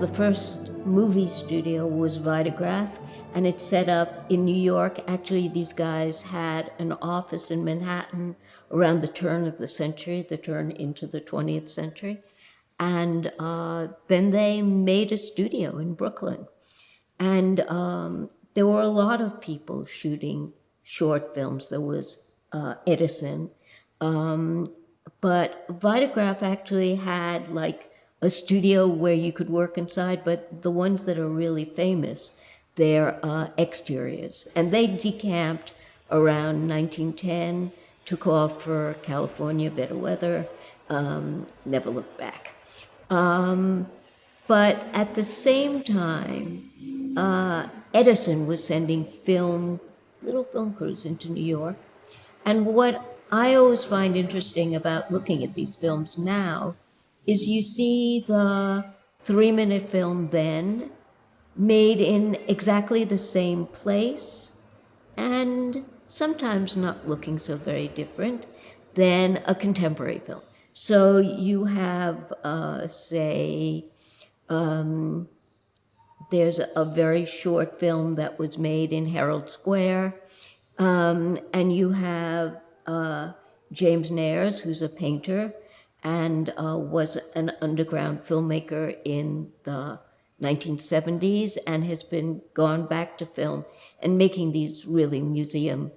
the first movie studio was Vitagraph, and it's set up in New York. Actually, these guys had an office in Manhattan around the turn of the century, the turn into the 20th century. And then they made a studio in Brooklyn. And there were a lot of people shooting short films. There was Edison. But Vitagraph actually had like a studio where you could work inside, but the ones that are really famous, they're exteriors. And they decamped around 1910, took off for California, better weather, never looked back. But at the same time, Edison was sending little film crews into New York. And what I always find interesting about looking at these films now is you see the 3-minute film then made in exactly the same place and sometimes not looking so very different than a contemporary film. So you have, there's a very short film that was made in Herald Square, and you have James Nares, who's a painter and was an underground filmmaker in the 1970s and has gone back to film and making these really museum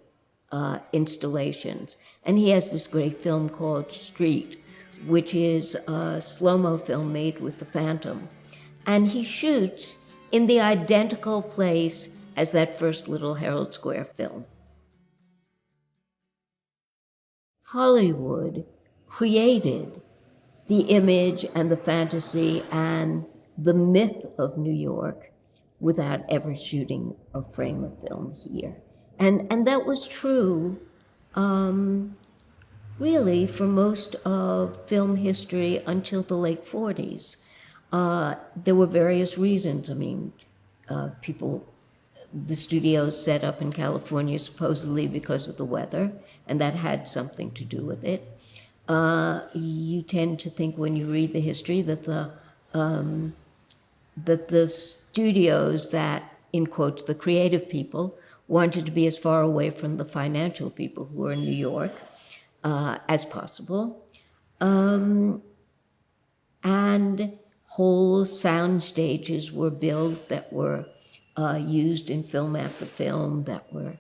installations. And he has this great film called Street, which is a slow-mo film made with the Phantom. And he shoots in the identical place as that first little Herald Square film. Hollywood created the image and the fantasy and the myth of New York without ever shooting a frame of film here. And that was true, really, for most of film history until the late 40s. There were various reasons. I mean, the studios set up in California supposedly because of the weather, and that had something to do with it. You tend to think when you read the history that the studios that, in quotes, the creative people wanted to be as far away from the financial people who were in New York as possible. And whole sound stages were built that were used in film after film, that were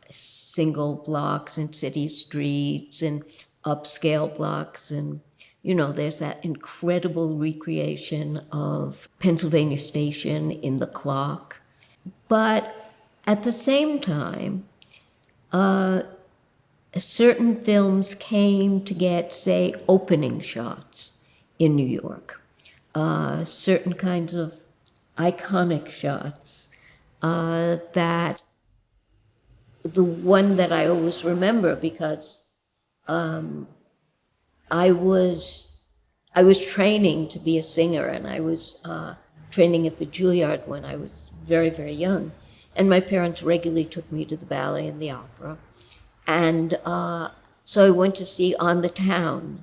single blocks and city streets and upscale blocks. And, you know, there's that incredible recreation of Pennsylvania Station in The Clock. But at the same time, certain films came to get, say, opening shots in New York. Certain kinds of iconic shots that the one that I always remember because I was training to be a singer, and I was training at the Juilliard when I was very, very young. And my parents regularly took me to the ballet and the opera. And so I went to see On the Town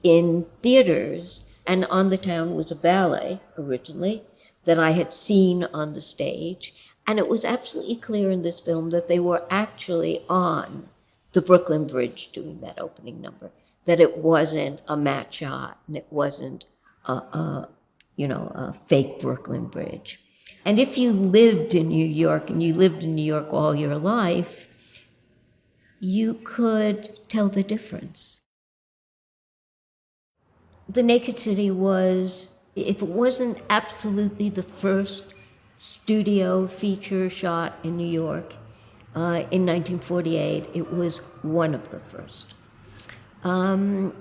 in theaters. And On the Town was a ballet, originally, that I had seen on the stage. And it was absolutely clear in this film that they were actually on the Brooklyn Bridge doing that opening number, that it wasn't a matte shot and it wasn't a fake Brooklyn Bridge. And if you lived in New York, and you lived in New York all your life, you could tell the difference. The Naked City was, if it wasn't absolutely the first studio feature shot in New York in 1948, it was one of the first. And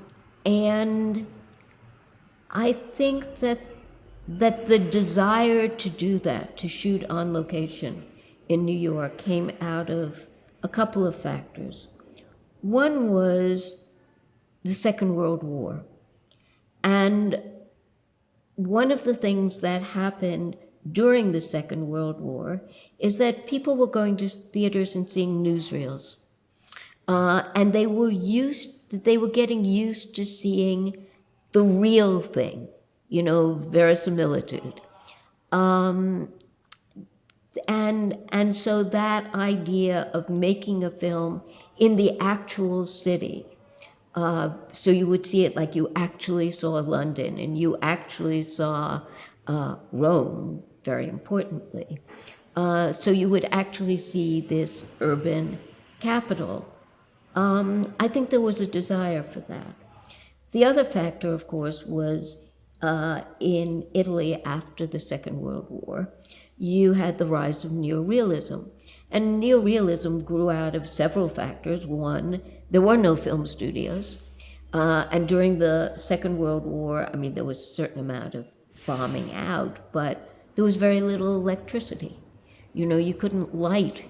I think that the desire to do that, to shoot on location in New York, came out of a couple of factors. One was the Second World War. And one of the things that happened during the Second World War is that people were going to theaters and seeing newsreels. And they were getting used to seeing the real thing, verisimilitude. And so that idea of making a film in the actual city, so you would see it like you actually saw London and you actually saw Rome, very importantly. So you would actually see this urban capital. I think there was a desire for that. The other factor, of course, was in Italy after the Second World War, you had the rise of neorealism. And neorealism grew out of several factors. One, there were no film studios. And during the Second World War, there was a certain amount of bombing out, but there was very little electricity. You couldn't light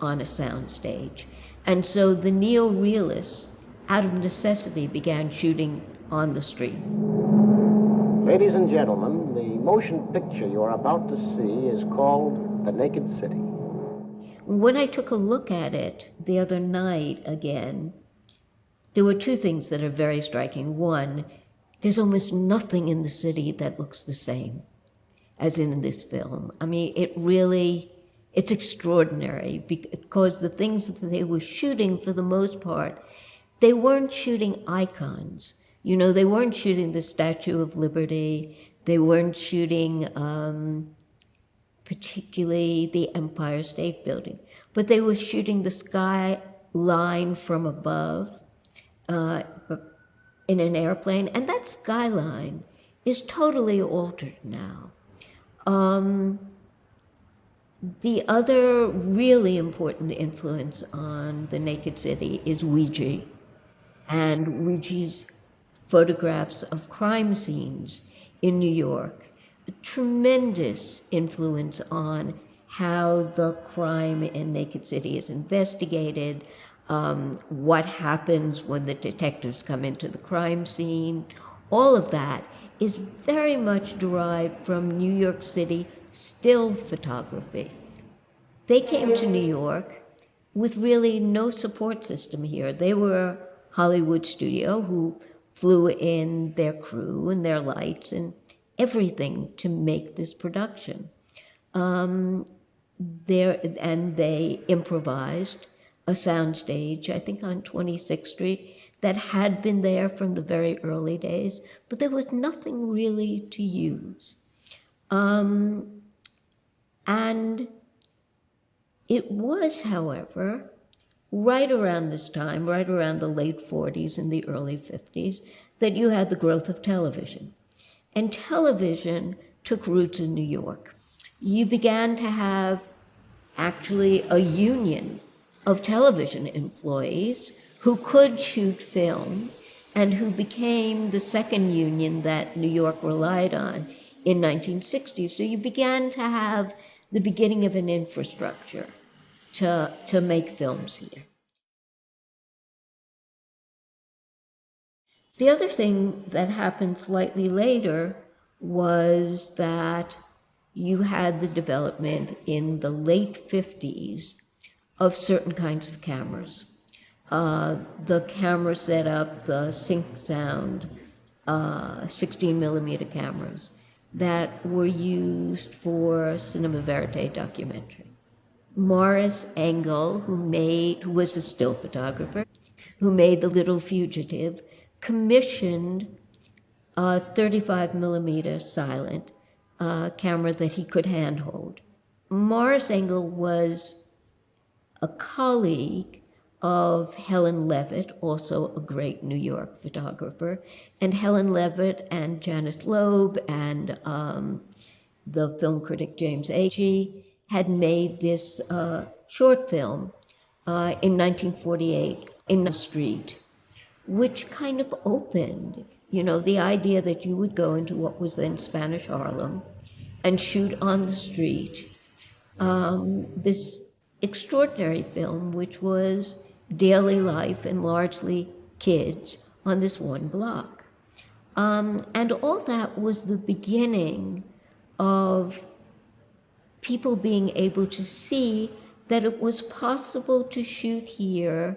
on a sound stage. And so the neorealists, out of necessity, began shooting on the street. Ladies and gentlemen, the motion picture you are about to see is called The Naked City. When I took a look at it the other night again, there were two things that are very striking. One, there's almost nothing in the city that looks the same as in this film. It's extraordinary because the things that they were shooting, for the most part, they weren't shooting icons. They weren't shooting the Statue of Liberty. They weren't shooting particularly the Empire State Building, but they were shooting the skyline from above in an airplane, and that skyline is totally altered now. The other really important influence on The Naked City is Ouija, and Ouija's photographs of crime scenes in New York. A tremendous influence on how the crime in Naked City is investigated, what happens when the detectives come into the crime scene. All of that is very much derived from New York City still photography. They came to New York with really no support system here. They were a Hollywood studio who flew in their crew and their lights and everything to make this production. And they improvised a soundstage, I think on 26th Street, that had been there from the very early days, but there was nothing really to use. And it was, however, right around this time, right around the late 40s and the early 50s, that you had the growth of television. And television took roots in New York. You began to have actually a union of television employees who could shoot film and who became the second union that New York relied on in 1960. So you began to have the beginning of an infrastructure to make films here. The other thing that happened slightly later was that you had the development in the late 50s of certain kinds of cameras. The camera setup, the sync sound, 16 millimeter cameras that were used for cinema verite documentary. Morris Engel, who was a still photographer, who made The Little Fugitive, commissioned a 35 millimeter silent camera that he could handhold. Morris Engel was a colleague of Helen Levitt, also a great New York photographer, and Helen Levitt and Janice Loeb and the film critic James Agee had made this short film in 1948 in the street, which kind of opened, the idea that you would go into what was then Spanish Harlem and shoot on the street this extraordinary film, which was daily life and largely kids on this one block. And all that was the beginning of people being able to see that it was possible to shoot here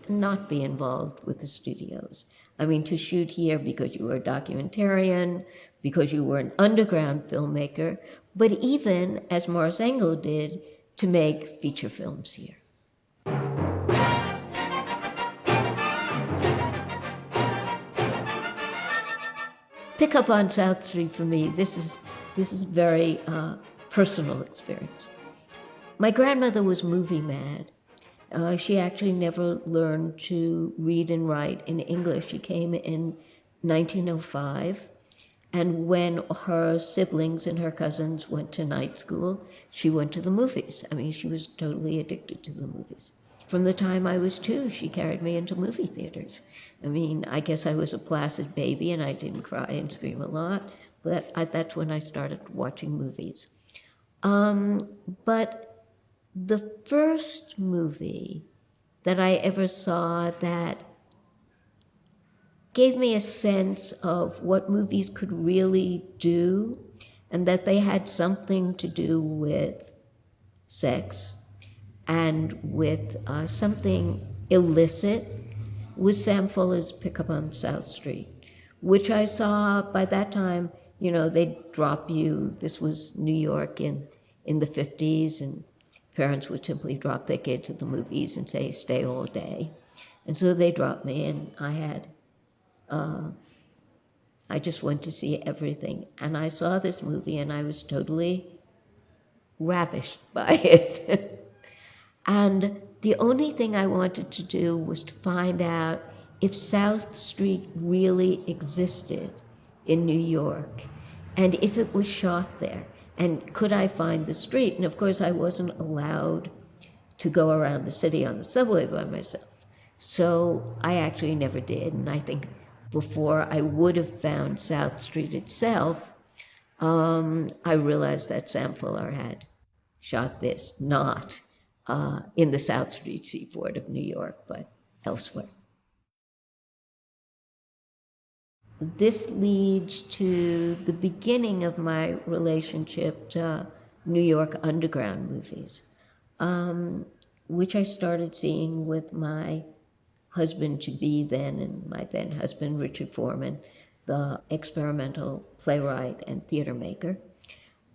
and not be involved with the studios. I mean, to shoot here because you were a documentarian, because you were an underground filmmaker, but even, as Morris Engel did, to make feature films here. Pick up on South Street for me, this is very personal experience. My grandmother was movie mad. She actually never learned to read and write in English. She came in 1905, and when her siblings and her cousins went to night school, she went to the movies. I mean, she was totally addicted to the movies. From the time I was 2, she carried me into movie theaters. I mean, I guess I was a placid baby and I didn't cry and scream a lot, but that's when I started watching movies. But the first movie that I ever saw that gave me a sense of what movies could really do, and that they had something to do with sex and with something illicit, was Sam Fuller's Pick Up on South Street, which I saw by that time. You know, they'd drop you. This was New York in the 50s, and parents would simply drop their kids at the movies and say, stay all day. And so they dropped me, and I just went to see everything. And I saw this movie, and I was totally ravished by it. And the only thing I wanted to do was to find out if South Street really existed in New York, and if it was shot there, and could I find the street? And of course, I wasn't allowed to go around the city on the subway by myself. So I actually never did, and I think before I would have found South Street itself, I realized that Sam Fuller had shot this, not in the South Street seaport of New York, but elsewhere. This leads to the beginning of my relationship to New York underground movies, which I started seeing with my husband-to-be then, and my then husband, Richard Foreman, the experimental playwright and theater maker.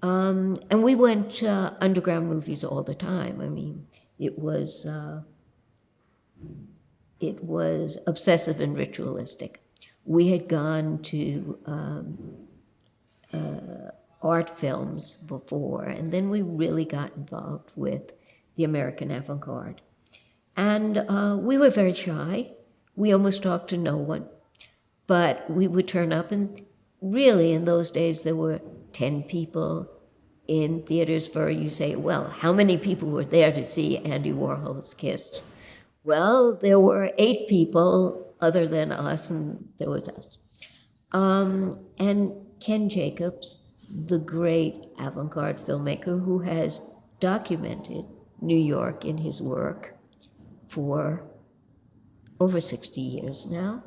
And we went to underground movies all the time. I mean, it was obsessive and ritualistic. We had gone to art films before, and then we really got involved with the American avant-garde. And we were very shy. We almost talked to no one. But we would turn up, and really in those days there were 10 people in theaters for, you say, well, how many people were there to see Andy Warhol's Kiss? Well, there were 8 people other than us, and there was us. And Ken Jacobs, the great avant-garde filmmaker who has documented New York in his work for over 60 years now,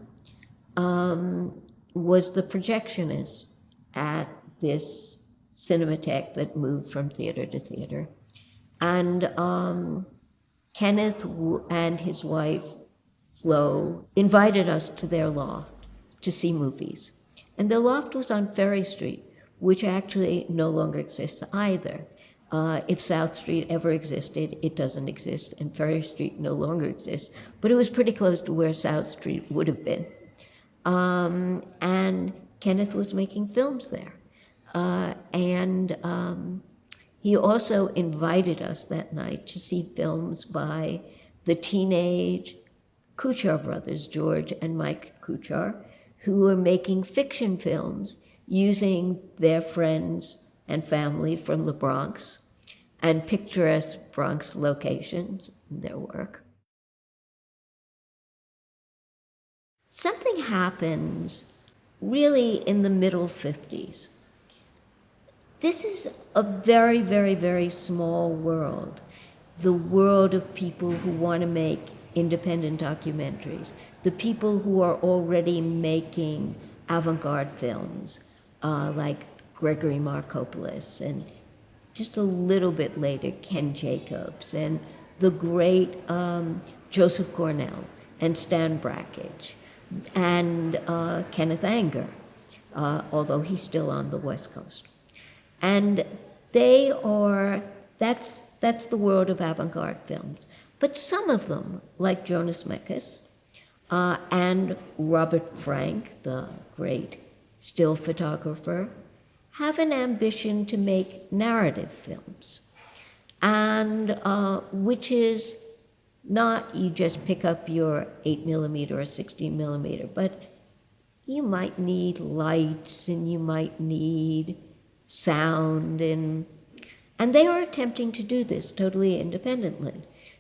was the projectionist at this cinematheque that moved from theater to theater. And Kenneth and his wife, Flo, invited us to their loft to see movies. And their loft was on Ferry Street, which actually no longer exists either. If South Street ever existed, it doesn't exist, and Ferry Street no longer exists, but it was pretty close to where South Street would have been. And Kenneth was making films there. He also invited us that night to see films by the teenage Kuchar brothers, George and Mike Kuchar, who were making fiction films using their friends and family from the Bronx and picturesque Bronx locations in their work. Something happens really in the middle 50s. This is a very, very, very small world, the world of people who want to make independent documentaries, the people who are already making avant-garde films, like Gregory Markopoulos, and just a little bit later, Ken Jacobs, and the great Joseph Cornell, and Stan Brakhage. and Kenneth Anger, although he's still on the West Coast. And they are, that's the world of avant-garde films. But some of them, like Jonas Mekas and Robert Frank, the great still photographer, have an ambition to make narrative films. And which is not you just pick up your 8mm or 16mm, but you might need lights and you might need sound, and they are attempting to do this totally independently.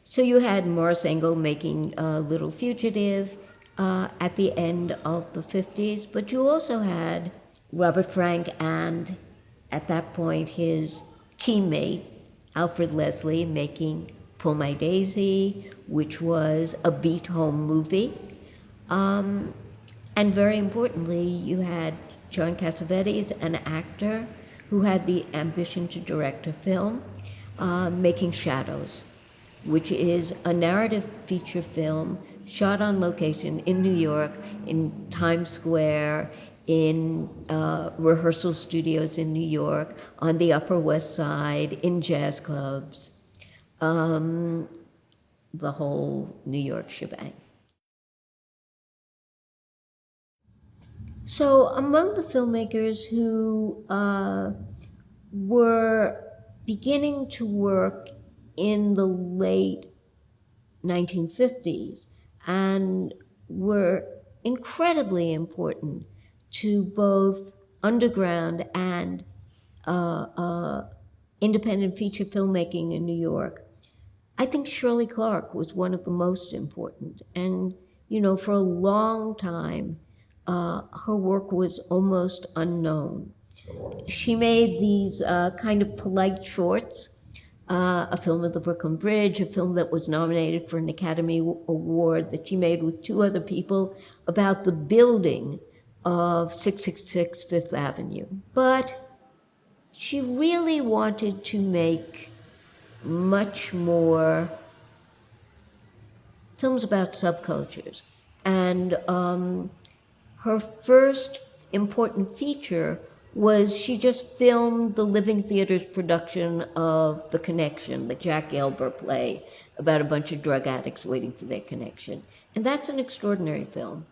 So you had Morris Engel making Little Fugitive at the end of the 50s, but you also had Robert Frank and, at that point, his teammate, Alfred Leslie, making Pull My Daisy, which was a beat home movie. And very importantly, you had John Cassavetes, an actor who had the ambition to direct a film, making Shadows, which is a narrative feature film shot on location in New York, in Times Square, in rehearsal studios in New York, on the Upper West Side, in jazz clubs, the whole New York shebang. So among the filmmakers who were beginning to work in the late 1950s and were incredibly important to both underground and independent feature filmmaking in New York, I think Shirley Clarke was one of the most important. And, you know, for a long time, her work was almost unknown. She made these kind of polite shorts, a film of the Brooklyn Bridge, a film that was nominated for an Academy Award that she made with two other people about the building of 666 Fifth Avenue. But she really wanted to make much more films about subcultures. And her first important feature was she just filmed the Living Theater's production of The Connection, the Jack Gelber play about a bunch of drug addicts waiting for their connection. And that's an extraordinary film.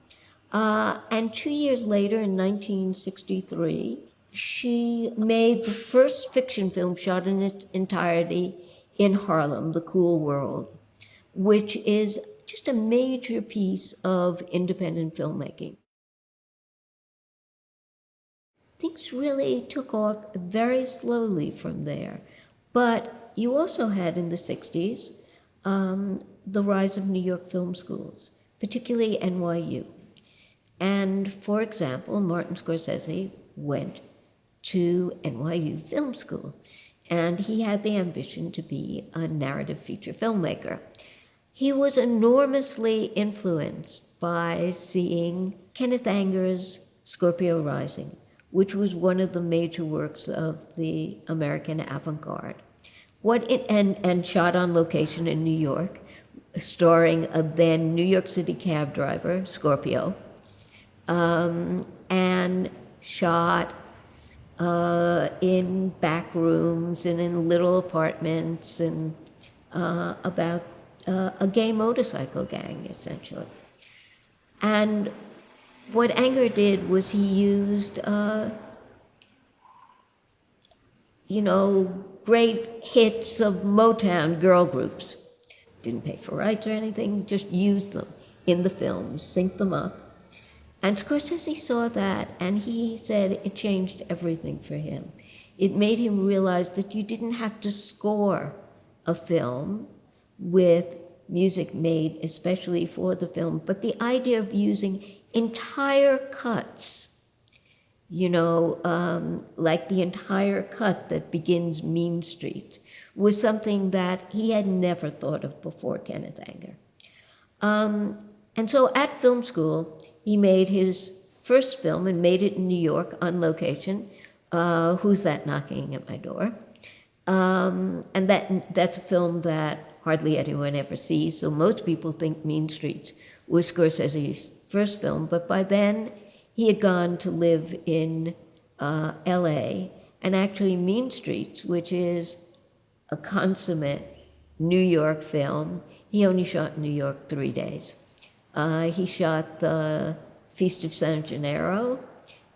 And 2 years later, in 1963, she made the first fiction film shot in its entirety in Harlem, The Cool World, which is just a major piece of independent filmmaking. Things really took off very slowly from there. But you also had in the 60s the rise of New York film schools, particularly NYU. And for example, Martin Scorsese went to NYU Film School, and he had the ambition to be a narrative feature filmmaker. He was enormously influenced by seeing Kenneth Anger's Scorpio Rising, which was one of the major works of the American avant-garde. And shot on location in New York, starring a then New York City cab driver, Scorpio, and shot in back rooms and in little apartments and about a gay motorcycle gang, essentially. And what Anger did was he used, great hits of Motown girl groups. Didn't pay for rights or anything, just used them in the films, synced them up. And Scorsese saw that, and he said it changed everything for him. It made him realize that you didn't have to score a film with music made especially for the film, but the idea of using entire cuts, like the entire cut that begins Mean Streets, was something that he had never thought of before Kenneth Anger. And so at film school, he made his first film and made it in New York on location, Who's That Knocking at My Door? And that's a film that hardly anyone ever sees, so most people think Mean Streets was Scorsese's first film, but by then he had gone to live in L.A., and actually Mean Streets, which is a consummate New York film. He only shot in New York 3 days. He shot the Feast of San Gennaro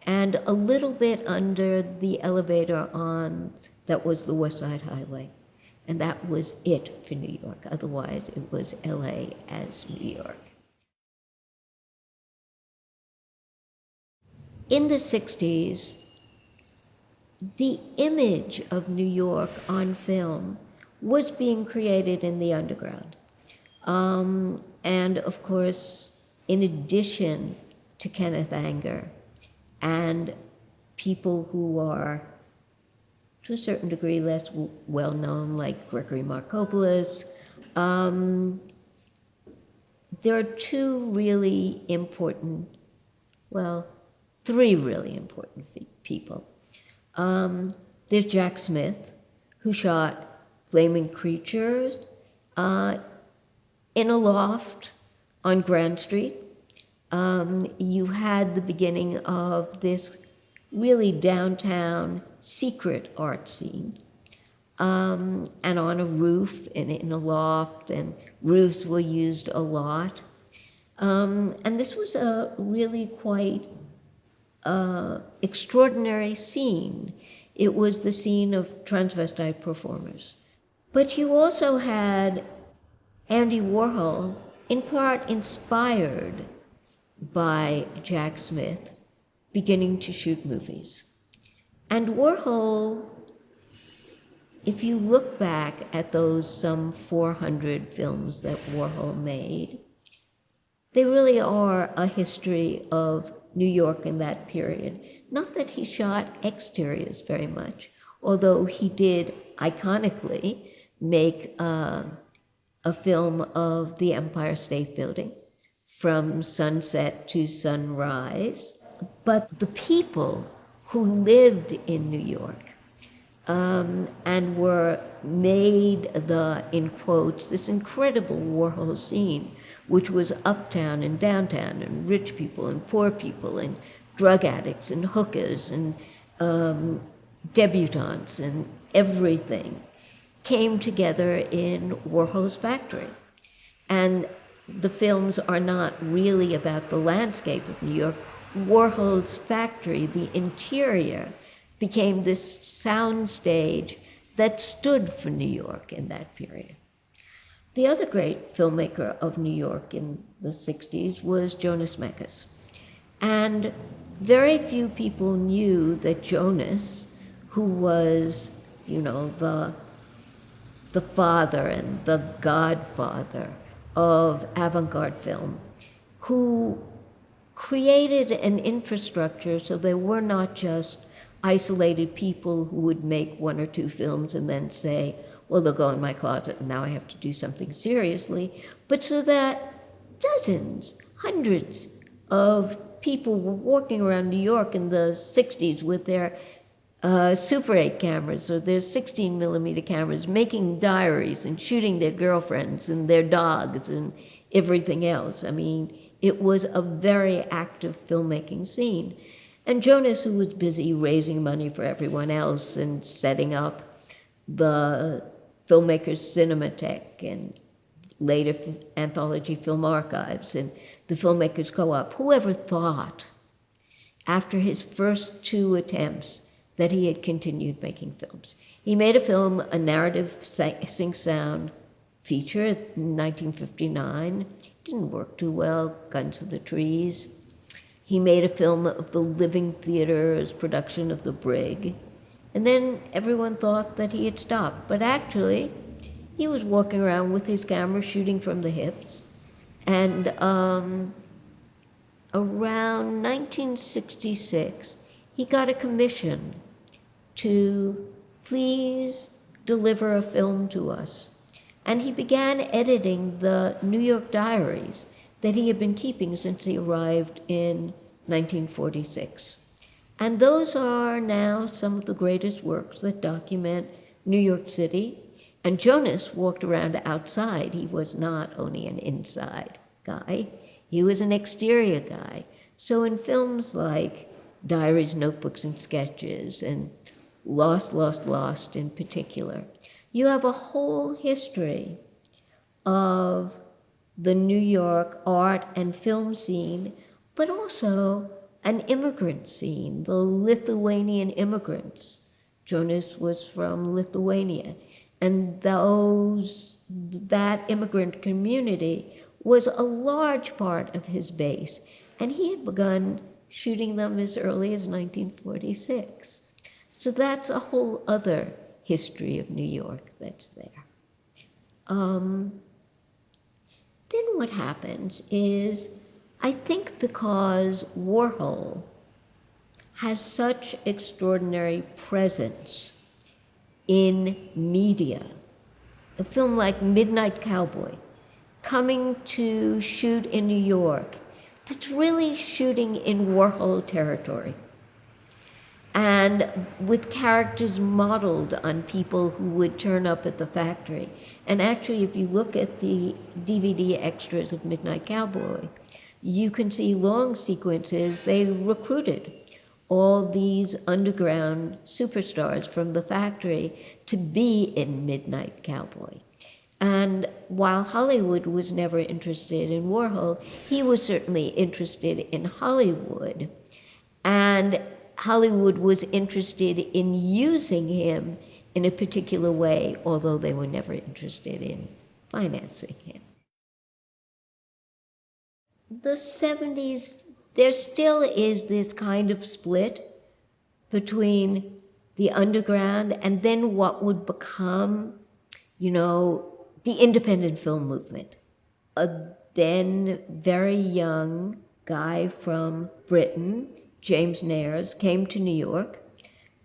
and a little bit under the elevator on that was the West Side Highway. And that was it for New York. Otherwise, it was LA as New York. In the 60s, the image of New York on film was being created in the underground. And of course, in addition to Kenneth Anger and people who are, to a certain degree, less well-known, like Gregory Markopoulos, there are three really important people. There's Jack Smith, who shot Flaming Creatures in a loft on Grand Street. You had the beginning of this really downtown secret art scene, and on a roof and in a loft, and roofs were used a lot. And this was a really quite extraordinary scene. It was the scene of transvestite performers. But you also had Andy Warhol, in part inspired by Jack Smith, beginning to shoot movies. And Warhol, if you look back at those some 400 films that Warhol made, they really are a history of New York in that period. Not that he shot exteriors very much, although he did iconically make a film of the Empire State Building from sunset to sunrise. But the people who lived in New York and were made in quotes, this incredible Warhol scene, which was uptown and downtown, and rich people and poor people, and drug addicts and hookers and debutantes and everything, came together in Warhol's factory. And the films are not really about the landscape of New York. Warhol's factory, the interior, became this sound stage that stood for New York in that period. The other great filmmaker of New York in the 60s was Jonas Mekas. And very few people knew that Jonas, who was, the father and the godfather of avant-garde film, who created an infrastructure so there were not just isolated people who would make one or two films and then say, well, they'll go in my closet and now I have to do something seriously, but so that dozens, hundreds of people were walking around New York in the 60s with their Super 8 cameras or their 16 millimeter cameras, making diaries and shooting their girlfriends and their dogs and everything else. I mean, it was a very active filmmaking scene. And Jonas, who was busy raising money for everyone else and setting up the Filmmakers Cinematheque and later Anthology Film Archives and the Filmmakers Co-op, whoever thought, after his first 2 attempts, that he had continued making films. He made a film, a narrative sync-sound feature in 1959. Didn't work too well, Guns of the Trees. He made a film of the Living Theater's production of The Brig. And then everyone thought that he had stopped. But actually, he was walking around with his camera shooting from the hips. And around 1966, he got a commission to please deliver a film to us. And he began editing the New York diaries that he had been keeping since he arrived in 1946. And those are now some of the greatest works that document New York City. And Jonas walked around outside. He was not only an inside guy. He was an exterior guy. So in films like Diaries, Notebooks, and Sketches, and Lost, Lost, Lost in particular, you have a whole history of the New York art and film scene, but also an immigrant scene, the Lithuanian immigrants. Jonas was from Lithuania, and that immigrant community was a large part of his base, and he had begun shooting them as early as 1946. So that's a whole other history of New York that's there. Then what happens is, I think because Warhol has such extraordinary presence in media, a film like Midnight Cowboy, coming to shoot in New York, it's really shooting in Warhol territory, and with characters modeled on people who would turn up at the factory. And actually, if you look at the DVD extras of Midnight Cowboy, you can see long sequences. They recruited all these underground superstars from the factory to be in Midnight Cowboy. And while Hollywood was never interested in Warhol, he was certainly interested in Hollywood. And Hollywood was interested in using him in a particular way, although they were never interested in financing him. The 70s, there still is this kind of split between the underground and then what would become, the independent film movement. A then very young guy from Britain, James Nares, came to New York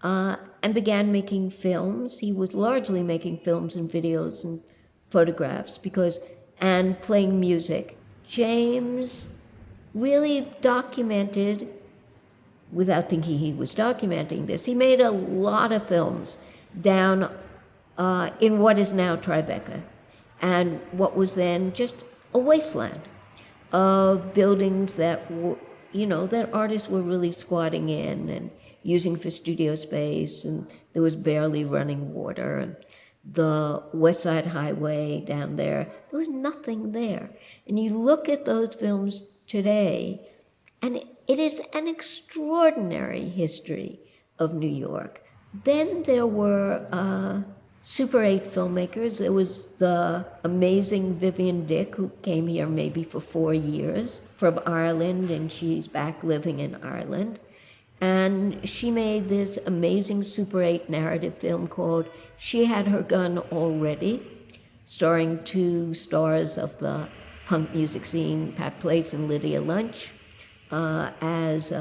and began making films. He was largely making films and videos and photographs and playing music. James really documented, without thinking he was documenting this, he made a lot of films down in what is now Tribeca, and what was then just a wasteland of buildings that that artists were really squatting in and using for studio space, and there was barely running water. And the West Side Highway down there was nothing there. And you look at those films today, and it is an extraordinary history of New York. Then there were Super 8 filmmakers. There was the amazing Vivian Dick, who came here maybe for 4 years from Ireland, and she's back living in Ireland. And she made this amazing Super 8 narrative film called She Had Her Gun Already, starring 2 stars of the punk music scene, Pat Place and Lydia Lunch, as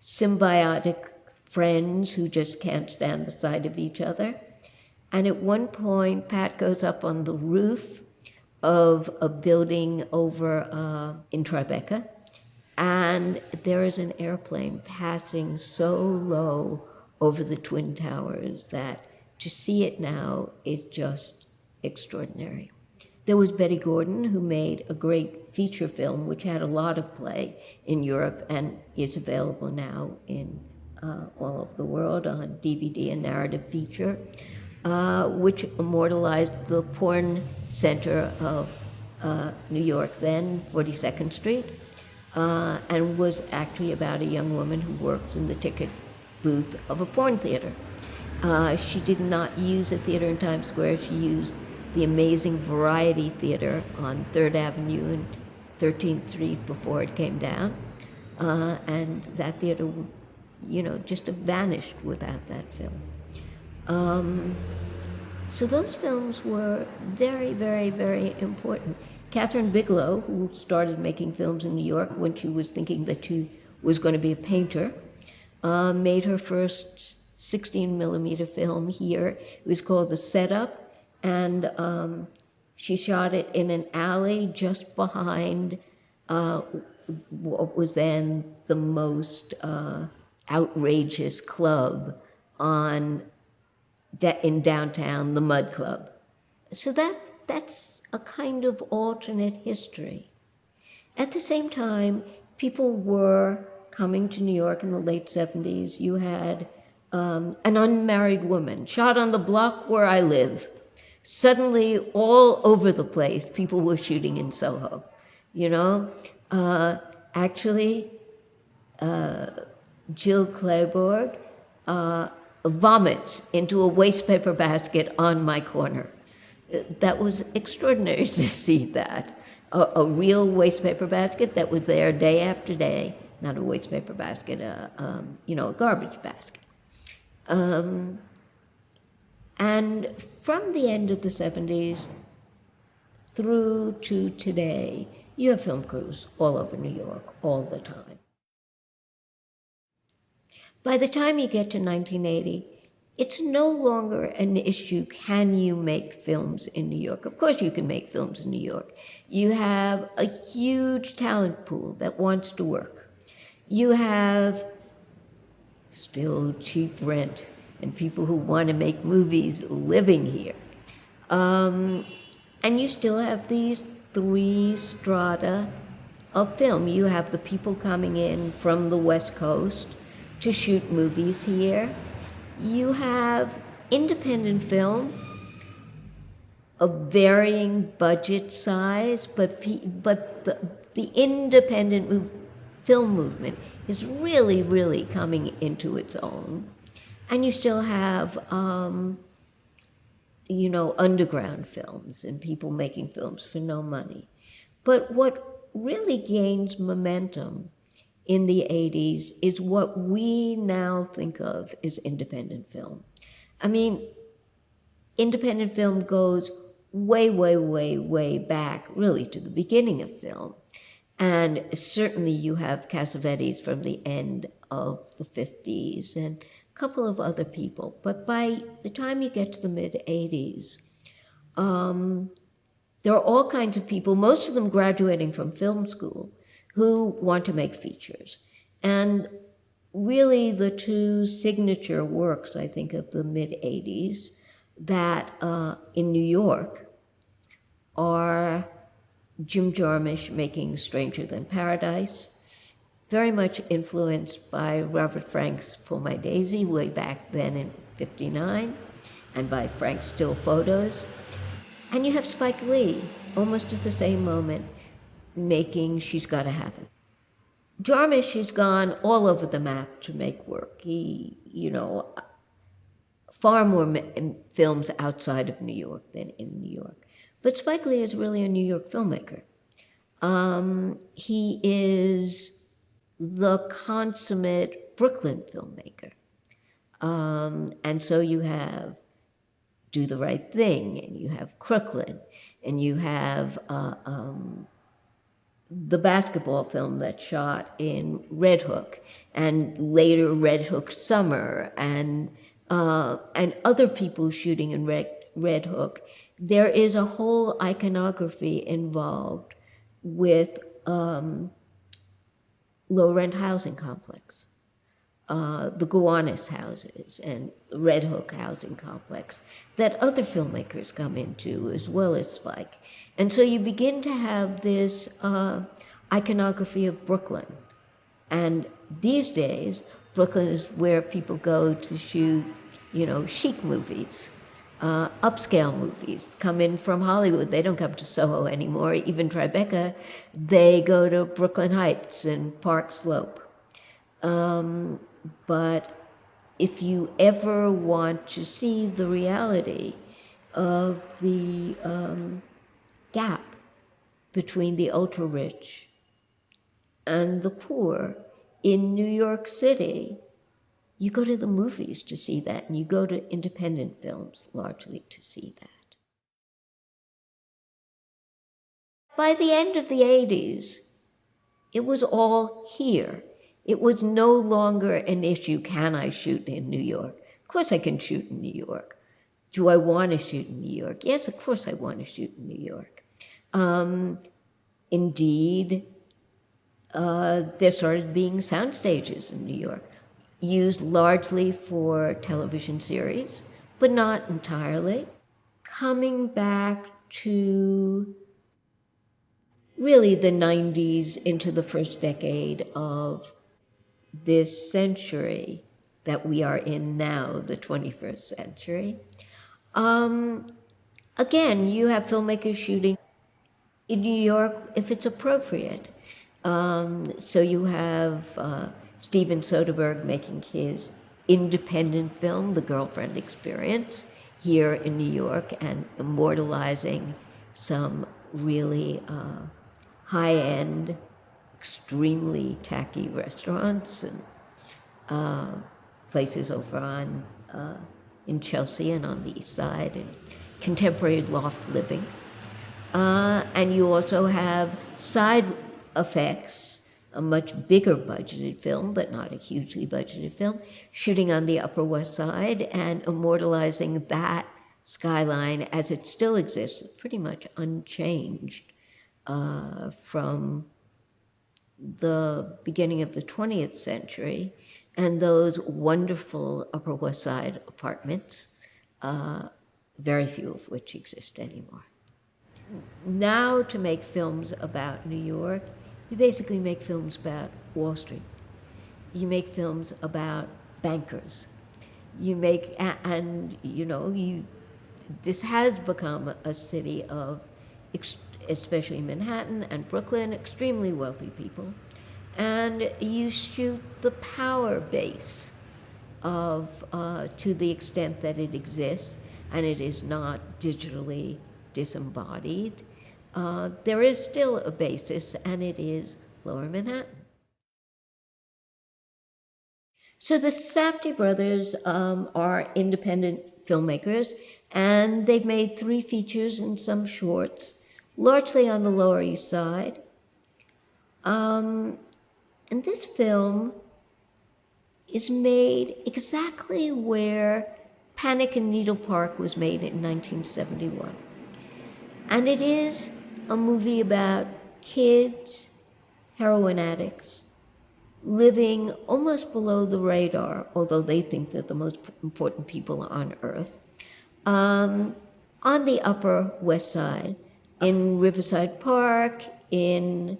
symbiotic friends who just can't stand the sight of each other. And at one point, Pat goes up on the roof of a building over in Tribeca, and there is an airplane passing so low over the Twin Towers that to see it now is just extraordinary. There was Betty Gordon, who made a great feature film which had a lot of play in Europe and is available now in all over the world on DVD and narrative feature, which immortalized the porn center of New York then, 42nd Street, and was actually about a young woman who worked in the ticket booth of a porn theater. She did not use a theater in Times Square. She used the amazing Variety Theater on 3rd Avenue and 13th Street before it came down. And that theater, just vanished without that film. So those films were very, very, very important. Catherine Bigelow, who started making films in New York when she was thinking that she was going to be a painter, made her first 16 millimeter film here. It was called The Setup, and she shot it in an alley just behind what was then the most outrageous club in downtown, the Mud Club. So that's a kind of alternate history. At the same time, people were coming to New York in the late 70s. You had an unmarried woman shot on the block where I live. Suddenly, all over the place, people were shooting in Soho. You know, actually, Jill Clayborg vomits into a wastepaper basket on my corner. That was extraordinary to see that. A real wastepaper basket that was there day after day, not a wastepaper basket, a garbage basket. And from the end of the 70s through to today, you have film crews all over New York all the time. By the time you get to 1980, it's no longer an issue, can you make films in New York? Of course you can make films in New York. You have a huge talent pool that wants to work. You have still cheap rent and people who want to make movies living here. And you still have these three strata of film. You have the people coming in from the West Coast to shoot movies here. You have independent film of varying budget size, but the independent film movement is really, really coming into its own. And you still have, underground films and people making films for no money. But what really gains momentum in the 80s is what we now think of as independent film. I mean, independent film goes way, way, way, way back, really, to the beginning of film. And certainly you have Cassavetes from the end of the 50s and a couple of other people. But by the time you get to the mid-80s, there are all kinds of people, most of them graduating from film school, who want to make features. And really the two signature works, I think, of the mid-80s that in New York are Jim Jarmusch making Stranger Than Paradise, very much influenced by Robert Frank's Pull My Daisy way back then in '59, and by Frank's still photos. And you have Spike Lee, almost at the same moment, making She's Gotta Have It. Jarmusch has gone all over the map to make work. He, far more films outside of New York than in New York. But Spike Lee is really a New York filmmaker. He is the consummate Brooklyn filmmaker. And so you have Do the Right Thing, and you have Crooklyn, and you have the basketball film that's shot in Red Hook, and later Red Hook Summer, and other people shooting in Red Hook. There is a whole iconography involved with low-rent housing complex, the Gowanus houses and Red Hook housing complex that other filmmakers come into as well as Spike. And so you begin to have this iconography of Brooklyn. And these days, Brooklyn is where people go to shoot, chic movies, upscale movies, come in from Hollywood. They don't come to Soho anymore, even Tribeca. They go to Brooklyn Heights and Park Slope. But if you ever want to see the reality of the gap between the ultra-rich and the poor in New York City, you go to the movies to see that, and you go to independent films largely to see that. By the end of the 80s, it was all here. It was no longer an issue, can I shoot in New York? Of course I can shoot in New York. Do I want to shoot in New York? Yes, of course I want to shoot in New York. Indeed, there started being sound stages in New York, used largely for television series, but not entirely. Coming back to really the 90s into the first decade of this century that we are in now, the 21st century. Again, you have filmmakers shooting in New York if it's appropriate. So you have Steven Soderbergh making his independent film, The Girlfriend Experience, here in New York and immortalizing some really high-end, extremely tacky restaurants and places over on in Chelsea and on the East Side, and contemporary loft living. And you also have side effects, a much bigger budgeted film, but not a hugely budgeted film, shooting on the Upper West Side and immortalizing that skyline as it still exists, pretty much unchanged from the beginning of the 20th century, and those wonderful Upper West Side apartments, very few of which exist anymore. Now, to make films about New York, you basically make films about Wall Street. You make films about bankers. You make, and you know, this has become a city of, especially Manhattan and Brooklyn, extremely wealthy people. And you shoot the power base of, to the extent that it exists, and it is not digitally disembodied. There is still a basis, and it is Lower Manhattan. So the Safdie brothers are independent filmmakers, and they've made 3 features and some shorts, largely on the Lower East Side. And this film is made exactly where Panic in Needle Park was made in 1971. And it is a movie about kids, heroin addicts, living almost below the radar, although they think they're the most important people on earth, on the Upper West Side, in Riverside Park, in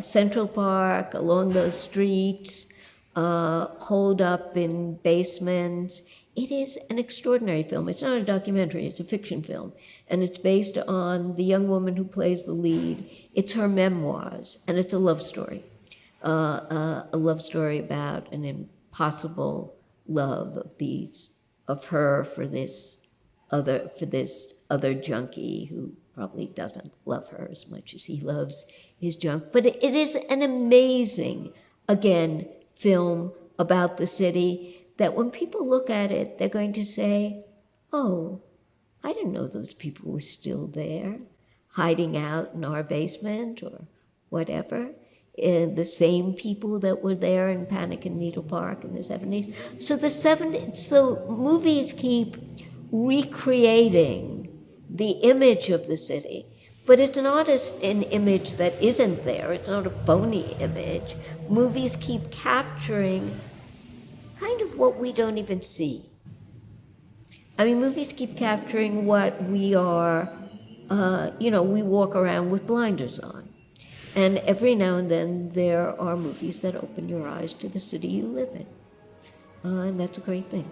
Central Park, along those streets, holed up in basements. It is an extraordinary film. It's not a documentary, it's a fiction film. And it's based on the young woman who plays the lead. It's her memoirs, and it's a love story. A love story about an impossible love of her for this other junkie who probably doesn't love her as much as he loves his junk. But it is an amazing, again, film about the city that when people look at it, they're going to say, oh, I didn't know those people were still there, hiding out in our basement or whatever. The same people that were there in Panic in Needle Park in the 70s. So movies keep recreating the image of the city, but it's not an image that isn't there. It's not a phony image. Movies keep capturing kind of what we don't even see. I mean, movies keep capturing what we are, we walk around with blinders on. And every now and then there are movies that open your eyes to the city you live in. And that's a great thing.